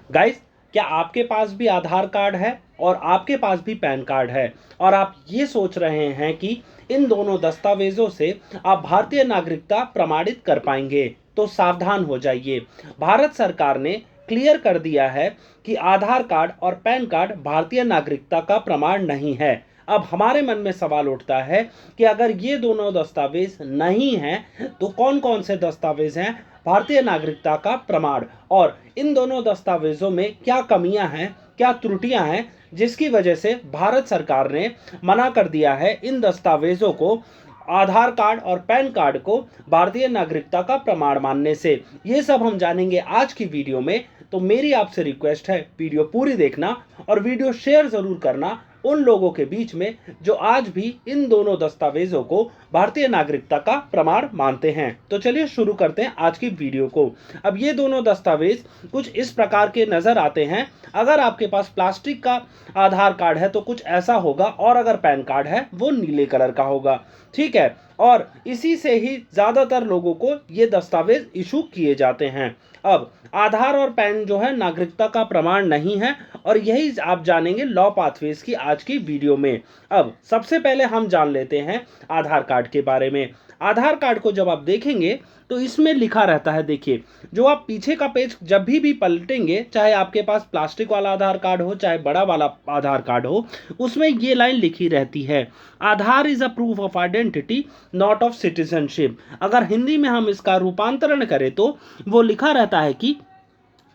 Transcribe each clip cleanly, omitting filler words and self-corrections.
Guys, क्या आपके पास भी आधार कार्ड है और आपके पास भी पैन कार्ड है और आप ये सोच रहे हैं कि इन दोनों दस्तावेजों से आप भारतीय नागरिकता प्रमाणित कर पाएंगे? तो सावधान हो जाइए। भारत सरकार ने क्लियर कर दिया है कि आधार कार्ड और पैन कार्ड भारतीय नागरिकता का प्रमाण नहीं है। अब हमारे मन में सवाल उठता है कि अगर ये दोनों दस्तावेज नहीं हैं तो कौन कौन से दस्तावेज हैं भारतीय नागरिकता का प्रमाण, और इन दोनों दस्तावेजों में क्या कमियां हैं, क्या त्रुटियां हैं, जिसकी वजह से भारत सरकार ने मना कर दिया है इन दस्तावेजों को, आधार कार्ड और पैन कार्ड को भारतीय नागरिकता का प्रमाण मानने से। ये सब हम जानेंगे आज की वीडियो में। तो मेरी आपसे रिक्वेस्ट है, वीडियो पूरी देखना और वीडियो शेयर जरूर करना उन लोगों के बीच में जो आज भी इन दोनों दस्तावेजों को भारतीय नागरिकता का प्रमाण मानते हैं। तो चलिए शुरू करते हैं आज की वीडियो को। अब ये दोनों दस्तावेज कुछ इस प्रकार के नजर आते हैं। अगर आपके पास प्लास्टिक का आधार कार्ड है तो कुछ ऐसा होगा, और अगर पैन कार्ड है वो नीले कलर का होगा। ठीक है, और इसी से ही ज्यादातर लोगों को ये दस्तावेज इशू किए जाते हैं। अब आधार और पैन जो है नागरिकता का प्रमाण नहीं है, और यही आप जानेंगे लॉ पाथवेज की आज की वीडियो में। अब सबसे पहले हम जान लेते हैं आधार कार्ड के बारे में। आधार कार्ड को जब आप देखेंगे तो इसमें लिखा रहता है, देखिए, जो आप पीछे का पेज जब भी पलटेंगे, चाहे आपके पास प्लास्टिक वाला आधार कार्ड हो चाहे बड़ा वाला आधार कार्ड हो, उसमें ये लाइन लिखी रहती है, Aadhaar is a proof of identity not of citizenship. अगर हिंदी में हम इसका रूपांतरण करें तो वो लिखा रहता है कि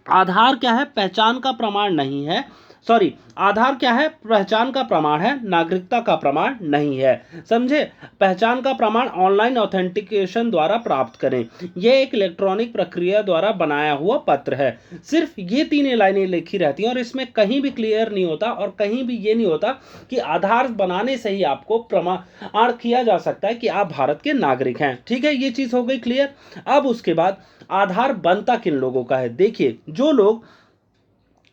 आधार क्या है, पहचान का प्रमाण नहीं है, सॉरी, आधार क्या है, पहचान का प्रमाण है, नागरिकता का प्रमाण नहीं है। समझे? पहचान का प्रमाण ऑनलाइन ऑथेंटिकेशन द्वारा प्राप्त करें। यह एक इलेक्ट्रॉनिक प्रक्रिया द्वारा बनाया हुआ पत्र है। सिर्फ ये तीन लाइनें लिखी रहती हैं और इसमें कहीं भी क्लियर नहीं होता और कहीं भी ये नहीं होता कि आधार बनाने से ही आपको प्रमाण किया जा सकता है कि आप भारत के नागरिक हैं। ठीक है, ये चीज हो गई क्लियर। अब उसके बाद आधार बनता किन लोगों का है? देखिए, जो लोग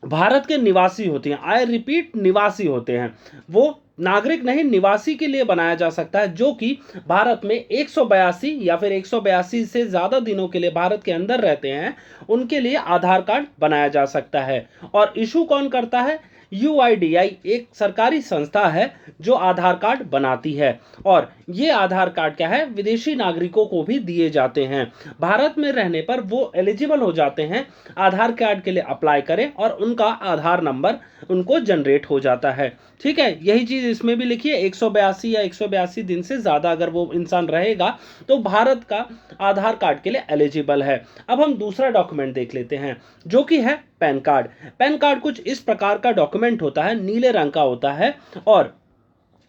भारत के निवासी होते हैं, आई रिपीट निवासी होते हैं, वो नागरिक नहीं, निवासी के लिए बनाया जा सकता है, जो कि भारत में 182 या फिर 182 से ज्यादा दिनों के लिए भारत के अंदर रहते हैं, उनके लिए आधार कार्ड बनाया जा सकता है। और इशू कौन करता है? यूआईडीआई एक सरकारी संस्था है जो आधार कार्ड बनाती है, और ये आधार कार्ड क्या है, विदेशी नागरिकों को भी दिए जाते हैं। भारत में रहने पर वो एलिजिबल हो जाते हैं, आधार कार्ड के लिए अप्लाई करें और उनका आधार नंबर उनको जनरेट हो जाता है। ठीक है, यही चीज इसमें भी लिखी है, 182 या 182 दिन से ज्यादा अगर वो इंसान रहेगा तो भारत का आधार कार्ड के लिए एलिजिबल है। अब हम दूसरा डॉक्यूमेंट देख लेते हैं, जो कि है पैन कार्ड। पैन कार्ड कुछ इस प्रकार का डॉक्यूमेंट होता है, नीले रंग का होता है, और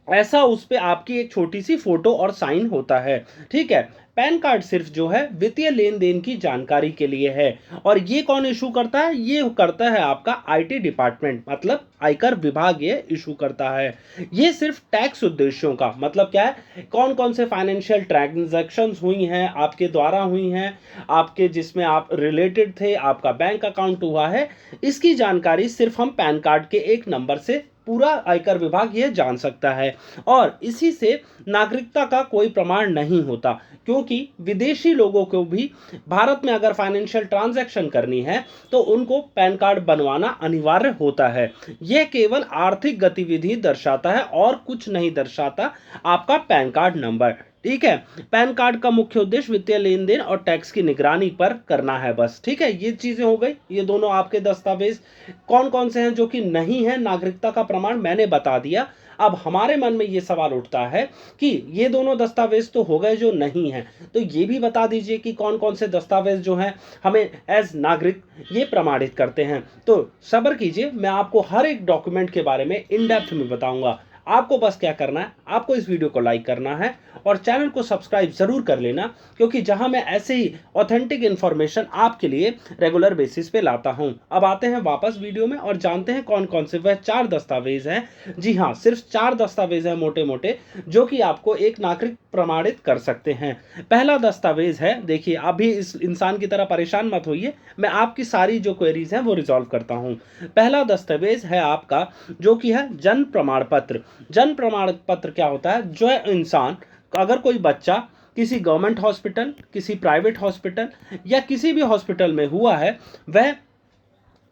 ऐसा उस पे आपकी एक छोटी सी फोटो और साइन होता है। ठीक है, पैन कार्ड सिर्फ जो है वित्तीय लेन देन की जानकारी के लिए है, और ये कौन इशू करता है? ये करता है आपका आईटी डिपार्टमेंट, मतलब आयकर विभाग ये इशू करता है। ये सिर्फ टैक्स उद्देश्यों का, मतलब क्या है, कौन कौन से फाइनेंशियल ट्रांजैक्शंस हुई हैं आपके द्वारा, हुई हैं आपके, जिसमें आप रिलेटेड थे, आपका बैंक अकाउंट हुआ है, इसकी जानकारी सिर्फ हम पैन कार्ड के एक नंबर से पूरा आयकर विभाग यह जान सकता है। और इसी से नागरिकता का कोई प्रमाण नहीं होता, क्योंकि विदेशी लोगों को भी भारत में अगर फाइनेंशियल ट्रांजैक्शन करनी है तो उनको पैन कार्ड बनवाना अनिवार्य होता है। यह केवल आर्थिक गतिविधि दर्शाता है और कुछ नहीं दर्शाता आपका पैन कार्ड नंबर। ठीक है, पैन कार्ड का मुख्य उद्देश्य वित्तीय लेन देन और टैक्स की निगरानी पर करना है बस। ठीक है, ये चीजें हो गई। ये दोनों आपके दस्तावेज कौन कौन से हैं जो कि नहीं है नागरिकता का प्रमाण, मैंने बता दिया। अब हमारे मन में ये सवाल उठता है कि ये दोनों दस्तावेज तो हो गए जो नहीं है, तो ये भी बता दीजिए कि कौन कौन से दस्तावेज जो हैं हमें एज नागरिक ये प्रमाणित करते हैं। तो सब्र कीजिए, मैं आपको हर एक डॉक्यूमेंट के बारे में इन डेप्थ में बताऊंगा। आपको बस क्या करना है, आपको इस वीडियो को लाइक करना है और चैनल को सब्सक्राइब जरूर कर लेना, क्योंकि जहां मैं ऐसे ही ऑथेंटिक इंफॉर्मेशन आपके लिए रेगुलर बेसिस पे लाता हूं। अब आते हैं वापस वीडियो में और जानते हैं कौन कौन से वह 4 दस्तावेज हैं। जी हाँ, सिर्फ 4 दस्तावेज हैं मोटे मोटे, जो कि आपको एक नागरिक प्रमाणित कर सकते हैं। पहला दस्तावेज है, देखिए, अभी इस इंसान की तरह परेशान मत होइए, मैं आपकी सारी जो क्वेरीज हैं वो रिजॉल्व करता हूं। पहला दस्तावेज है आपका, जो कि है जन्म प्रमाण पत्र। जन्म प्रमाण पत्र क्या होता है? जो इंसान, अगर कोई बच्चा किसी गवर्नमेंट हॉस्पिटल, किसी प्राइवेट हॉस्पिटल या किसी भी हॉस्पिटल में हुआ है, वह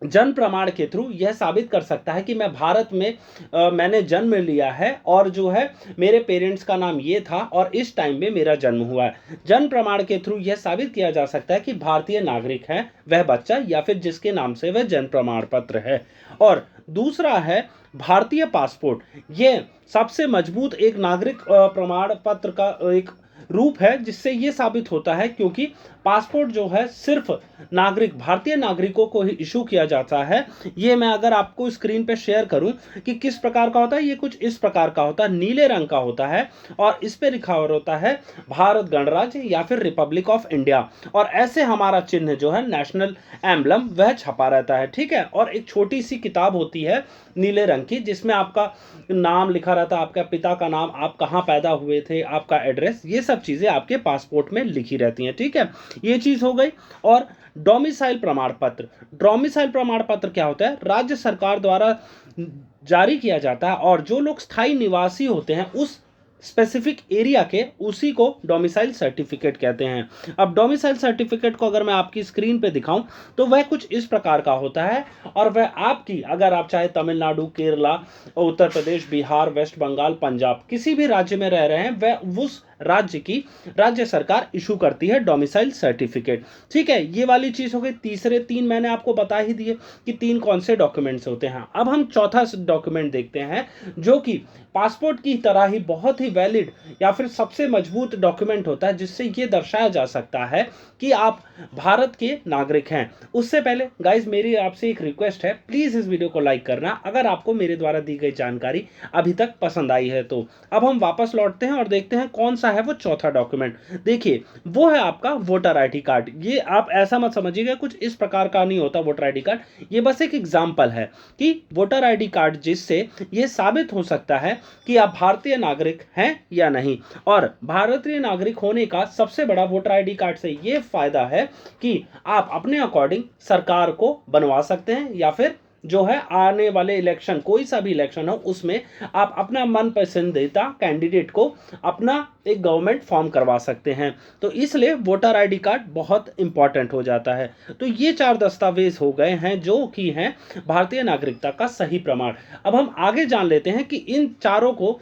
जन्म प्रमाण के थ्रू यह साबित कर सकता है कि मैं भारत में मैंने जन्म लिया है और जो है मेरे पेरेंट्स का नाम ये था और इस टाइम में मेरा जन्म हुआ है। जन्म प्रमाण के थ्रू यह साबित किया जा सकता है कि भारतीय नागरिक है वह बच्चा या फिर जिसके नाम से वह जन्म प्रमाण पत्र है। और दूसरा है भारतीय पासपोर्ट। यह सबसे मजबूत एक नागरिक प्रमाण पत्र का एक रूप है जिससे ये साबित होता है, क्योंकि पासपोर्ट जो है सिर्फ नागरिक भारतीय नागरिकों को ही इशू किया जाता है। ये मैं अगर आपको स्क्रीन पे शेयर करूं कि किस प्रकार का होता है, ये कुछ इस प्रकार का होता है, नीले रंग का होता है और इस पे लिखा हुआ होता है भारत गणराज्य या फिर रिपब्लिक ऑफ इंडिया, और ऐसे हमारा चिन्ह जो है नेशनल एम्बलम वह छपा रहता है। ठीक है, और एक छोटी सी किताब होती है नीले रंग की जिसमें आपका नाम लिखा रहता है, आपका पिता का नाम, आप कहाँ पैदा हुए थे, आपका एड्रेस, ये सब चीजें आपके पासपोर्ट में लिखी रहती हैं। ठीक है, ये चीज हो गई। और डोमिसाइल प्रमाण पत्र। डोमिसाइल प्रमाण पत्र क्या होता है? राज्य सरकार द्वारा जारी किया जाता है और जो लोग स्थायी निवासी होते हैं उस स्पेसिफिक एरिया के, उसी को डोमिसाइल सर्टिफिकेट कहते हैं। अब डोमिसाइल सर्टिफिकेट को अगर मैं आपकी स्क्रीन पे दिखाऊं तो वह कुछ इस प्रकार का होता है, और वह आपकी, अगर आप चाहे तमिलनाडु, केरला, उत्तर प्रदेश, बिहार, वेस्ट बंगाल, पंजाब, किसी भी राज्य में रह रहे हैं, वह उस राज्य की राज्य सरकार इशू करती है डोमिसाइल सर्टिफिकेट। ठीक है, ये वाली चीज हो गई। तीसरे तीन मैंने आपको बता ही दिए कि तीन कौन से डॉक्यूमेंट्स होते हैं। अब हम चौथा डॉक्यूमेंट देखते हैं जो कि पासपोर्ट की तरह ही बहुत ही वैलिड या फिर सबसे मजबूत डॉक्यूमेंट होता है, जिससे ये दर्शाया जा सकता है कि आप भारत के नागरिक हैं। उससे पहले गाइज मेरी आपसे एक रिक्वेस्ट है, प्लीज इस वीडियो को लाइक करना अगर आपको मेरे द्वारा दी गई जानकारी अभी तक पसंद आई है तो। अब हम वापस लौटते हैं और देखते हैं कौन सा है वो चौथा डॉक्यूमेंट। देखिए, वो है आपका वोटर आईडी कार्ड। ये आप ऐसा मत समझिएगा कुछ इस प्रकार का नहीं होता वोटर आईडी कार्ड, ये बस एक एग्जांपल है कि वोटर आईडी कार्ड जिससे ये साबित हो सकता है कि आप भारतीय नागरिक हैं या नहीं। और भारतीय नागरिक होने का सबसे बड़ा वोटर आईडी कार्ड से ये फायदा है कि आप अपने अकॉर्डिंग सरकार को बनवा सकते हैं, या फिर जो है आने वाले इलेक्शन, कोई सा भी इलेक्शन हो, उसमें आप अपना मन पसंदीदा कैंडिडेट को अपना एक गवर्नमेंट फॉर्म करवा सकते हैं। तो इसलिए वोटर आईडी कार्ड बहुत इंपॉर्टेंट हो जाता है। तो ये चार दस्तावेज हो गए हैं जो कि हैं भारतीय नागरिकता का सही प्रमाण। अब हम आगे जान लेते हैं कि इन चारों को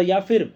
या फिर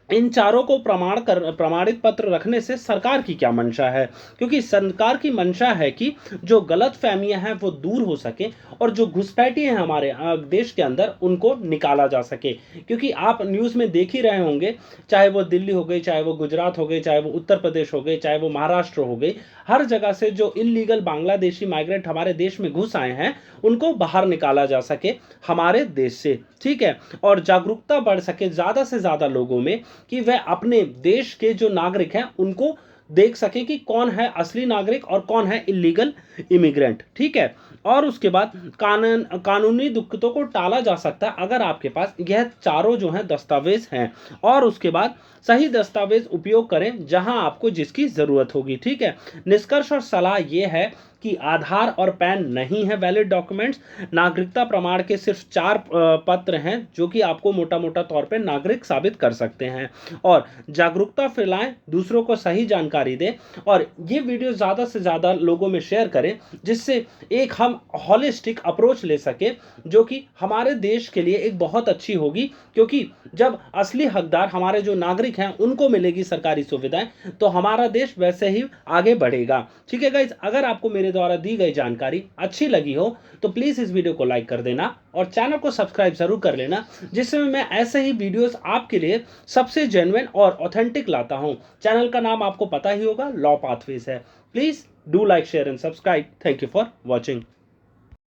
इन चारों को प्रमाणित पत्र रखने से सरकार की क्या मंशा है, क्योंकि सरकार की मंशा है कि जो गलत फहमियां हैं वो दूर हो सके और जो घुसपैठी हैं हमारे देश के अंदर उनको निकाला जा सके। क्योंकि आप न्यूज़ में देख ही रहे होंगे, चाहे वो दिल्ली हो गई, चाहे वो गुजरात हो गई, चाहे वो उत्तर प्रदेश हो गई, चाहे वो महाराष्ट्र हो गई, हर जगह से जो इलीगल बांग्लादेशी माइग्रेंट हमारे देश में घुस आए हैं उनको बाहर निकाला जा सके हमारे देश से। ठीक है, और जागरूकता बढ़ सके ज़्यादा से ज़्यादा लोगों में कि वह अपने देश के जो नागरिक हैं उनको देख सके कि कौन है असली नागरिक और कौन है इलीगल इमिग्रेंट। ठीक है, और उसके बाद कानूनी दिक्कतों को टाला जा सकता है अगर आपके पास यह चारों जो हैं दस्तावेज हैं। और उसके बाद सही दस्तावेज उपयोग करें जहां आपको जिसकी ज़रूरत होगी। ठीक है, निष्कर्ष और सलाह यह है कि आधार और पैन नहीं है वैलिड डॉक्यूमेंट्स। नागरिकता प्रमाण के सिर्फ 4 पत्र हैं जो कि आपको मोटा मोटा तौर पे नागरिक साबित कर सकते हैं। और जागरूकता फैलाएं, दूसरों को सही जानकारी दें और ये वीडियो ज़्यादा से ज़्यादा लोगों में शेयर करें, जिससे एक हम हॉलिस्टिक अप्रोच ले सके जो कि हमारे देश के लिए एक बहुत अच्छी होगी। क्योंकि जब असली हकदार हमारे जो नागरिक हैं उनको मिलेगी सरकारी सुविधाएं तो हमारा देश वैसे ही आगे बढ़ेगा। ठीक है गाइज, अगर आपको मेरे द्वारा दी गई जानकारी अच्छी लगी हो तो प्लीज़ इस वीडियो को लाइक कर देना और चैनल को सब्सक्राइब जरूर कर लेना, जिससे मैं ऐसे ही वीडियोस आपके लिए सबसे जेन्युइन और ऑथेंटिक लाता हूं। चैनल का नाम आपको पता ही होगा, लॉ पाथवेज है। Please do like, share and subscribe. Thank you for watching.